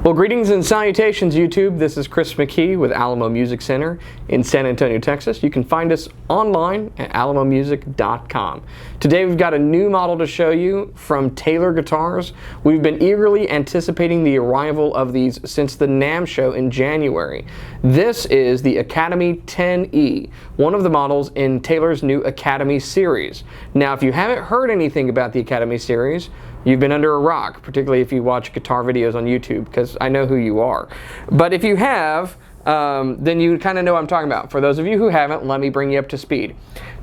Well, greetings and salutations, YouTube. This is Chris McKee with Alamo Music Center in San Antonio, Texas. You can find us online at alamomusic.com. Today we've got a new model to show you from Taylor Guitars. We've been eagerly anticipating the arrival of these since the NAMM show in January. This is the Academy 10E, one of the models in Taylor's new Academy series. Now, if you haven't heard anything about the Academy series, you've been under a rock, particularly if you watch guitar videos on YouTube, because I know who you are. But if you have, then you kind of know what I'm talking about. For those of you who haven't, let me bring you up to speed.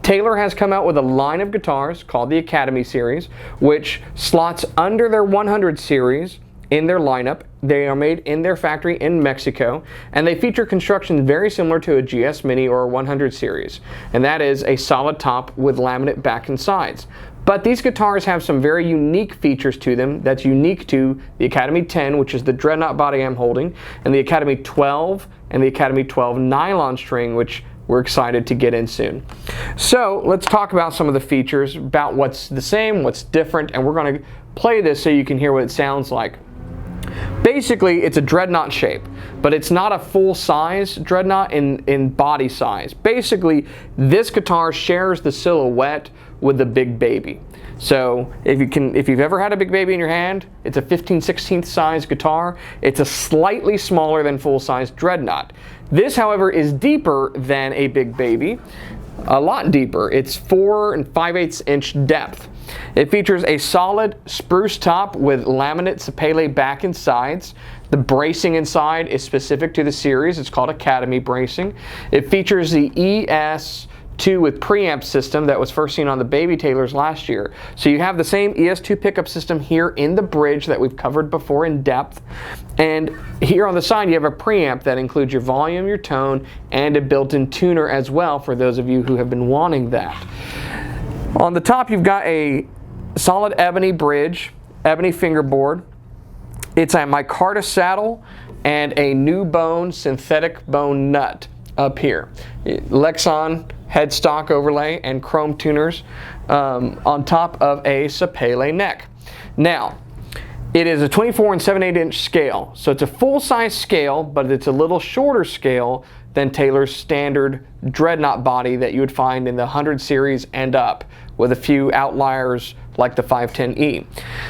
Taylor has come out with a line of guitars called the Academy series, which slots under their 100 series in their lineup. They are made in their factory in Mexico, and they feature construction very similar to a GS Mini or a 100 series, and that is a solid top with laminate back and sides. But these guitars have some very unique features to them that's unique to the Academy 10, which is the dreadnought body I'm holding, and the Academy 12 and the Academy 12 nylon string, which we're excited to get in soon. So let's talk about some of the features, about what's the same, what's different, and we're going to play this so you can hear what it sounds like. Basically, it's a dreadnought shape, but it's not a full-size dreadnought in body size. Basically, this guitar shares the silhouette with the Big Baby. So if you've ever had a Big Baby in your hand, it's a 15/16 size guitar. It's a slightly smaller than full-size dreadnought. This, however, is deeper than a Big Baby, a lot deeper. It's 4 5/8 inch depth. It features a solid spruce top with laminate sapele back and sides. The bracing inside is specific to the series. It's called Academy bracing. It features the ES2 with preamp system that was first seen on the Baby Taylors last year. So you have the same ES2 pickup system here in the bridge that we've covered before in depth. And here on the side you have a preamp that includes your volume, your tone, and a built-in tuner as well for those of you who have been wanting that. On the top you've got a solid ebony bridge, ebony fingerboard. It's a micarta saddle and a new bone synthetic bone nut up here. Lexan headstock overlay and chrome tuners on top of a sapele neck. Now, it is a 24 7/8 inch scale, so it's a full-size scale, but it's a little shorter scale than Taylor's standard dreadnought body that you would find in the 100 series and up, with a few outliers like the 510E.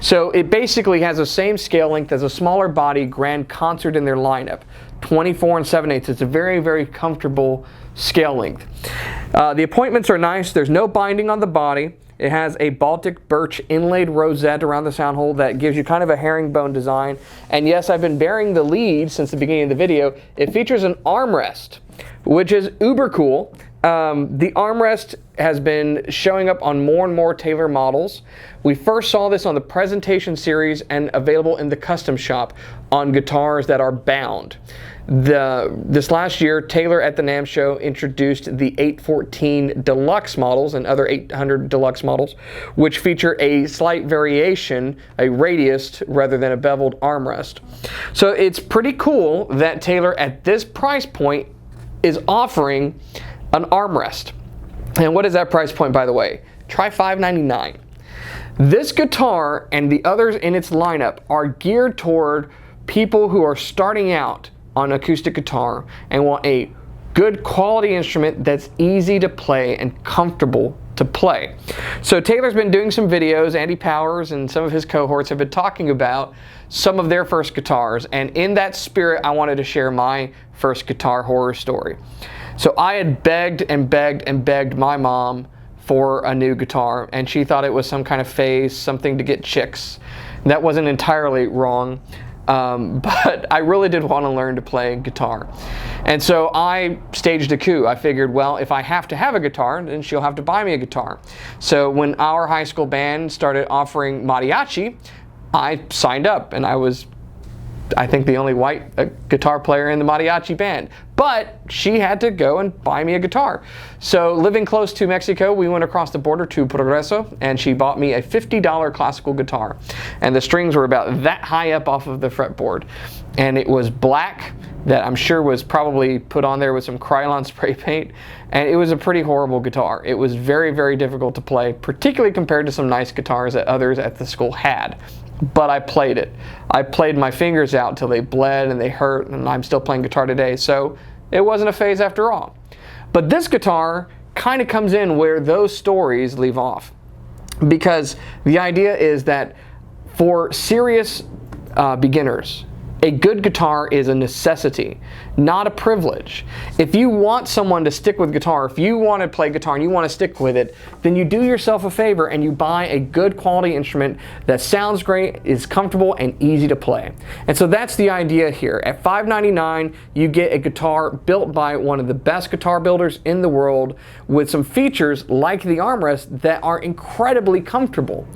So it basically has the same scale length as a smaller body Grand Concert in their lineup, 24 7/8. It's a very, very comfortable scale length. The appointments are nice. There's no binding on the body. It has a Baltic birch inlaid rosette around the sound hole that gives you kind of a herringbone design. And yes, I've been bearing the lead since the beginning of the video. It features an armrest, which is uber cool. The armrest has been showing up on more and more Taylor models. We first saw this on the presentation series and available in the custom shop on guitars that are bound. This last year, Taylor at the NAMM show introduced the 814 Deluxe models and other 800 Deluxe models, which feature a slight variation, a radiused rather than a beveled armrest. So it's pretty cool that Taylor at this price point is offering an armrest. And what is that price point, by the way? Try $599. This guitar and the others in its lineup are geared toward people who are starting out on acoustic guitar and want a good quality instrument that's easy to play and comfortable to play. So Taylor's been doing some videos. Andy Powers and some of his cohorts have been talking about some of their first guitars, and in that spirit I wanted to share my first guitar horror story. So I had begged and begged and begged my mom for a new guitar, and she thought it was some kind of phase, something to get chicks. That wasn't entirely wrong. But I really did want to learn to play guitar. And so I staged a coup. I figured, well, if I have to have a guitar, then she'll have to buy me a guitar. So when our high school band started offering mariachi, I signed up, and I was, I think, the only white guitar player in the mariachi band. But she had to go and buy me a guitar. So living close to Mexico, we went across the border to Progreso, and she bought me a $50 classical guitar. And the strings were about that high up off of the fretboard. and it was black, that I'm sure was probably put on there with some Krylon spray paint, and it was a pretty horrible guitar. It was very, very difficult to play, particularly compared to some nice guitars that others at the school had. But I played it. I played my fingers out till they bled and they hurt, and I'm still playing guitar today, so it wasn't a phase after all. But this guitar kind of comes in where those stories leave off, because the idea is that for serious beginners, a good guitar is a necessity, not a privilege. If you want someone to stick with guitar, if you want to play guitar and you want to stick with it, then you do yourself a favor and you buy a good quality instrument that sounds great, is comfortable, and easy to play. And so that's the idea here. At $599, you get a guitar built by one of the best guitar builders in the world with some features like the armrest that are incredibly comfortable.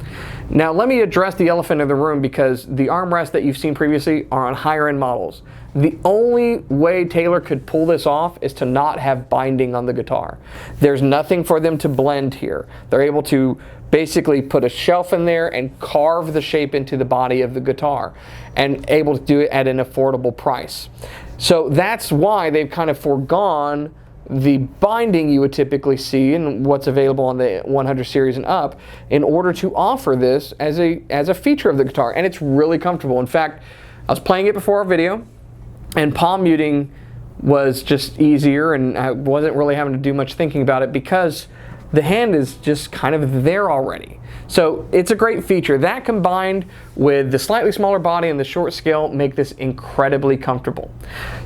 Now let me address the elephant in the room, because the armrests that you've seen previously are on higher end models. The only way Taylor could pull this off is to not have binding on the guitar. There's nothing for them to blend here. They're able to basically put a shelf in there and carve the shape into the body of the guitar, and able to do it at an affordable price. So that's why they've kind of foregone the binding you would typically see and what's available on the 100 series and up, in order to offer this as a feature of the guitar. And it's really comfortable. In fact, I was playing it before our video, and palm muting was just easier, and I wasn't really having to do much thinking about it because the hand is just kind of there already. So it's a great feature. That, combined with the slightly smaller body and the short scale, make this incredibly comfortable.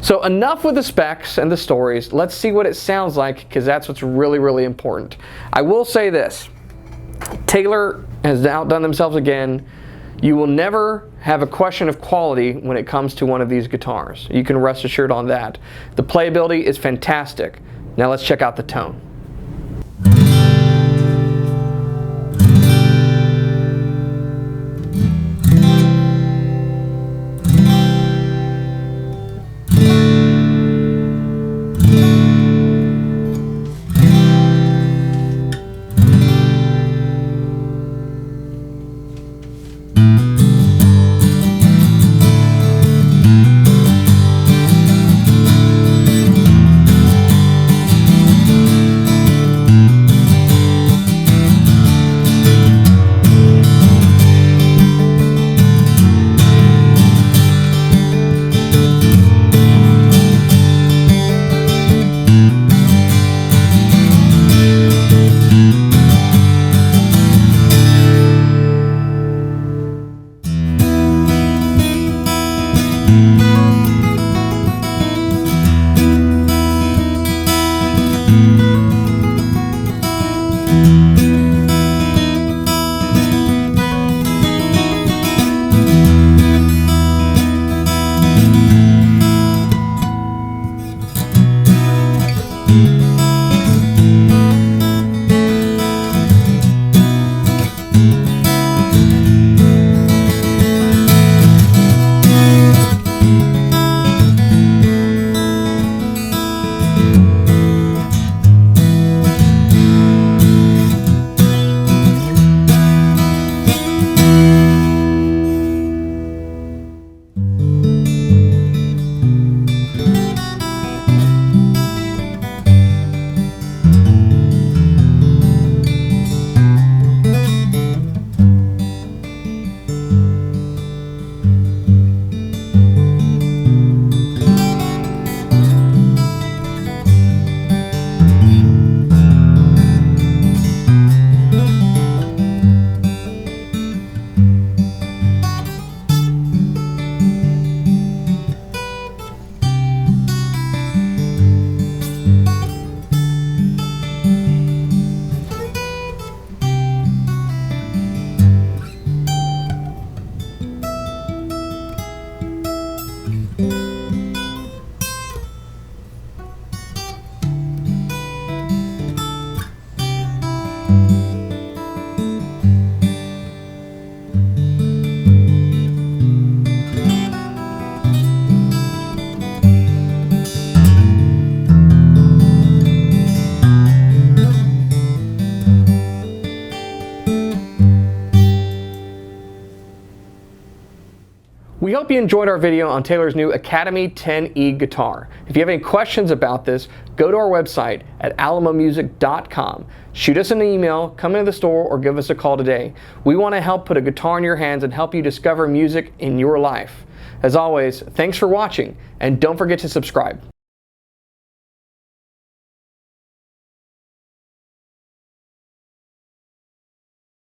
So enough with the specs and the stories. Let's see what it sounds like, because that's what's really, really important. I will say this. Taylor has outdone themselves again. You will never have a question of quality when it comes to one of these guitars. You can rest assured on that. The playability is fantastic. Now let's check out the tone. We hope you enjoyed our video on Taylor's new Academy 10E guitar. If you have any questions about this, go to our website at alamomusic.com. Shoot us an email, come into the store, or give us a call today. We want to help put a guitar in your hands and help you discover music in your life. As always, thanks for watching, and don't forget to subscribe.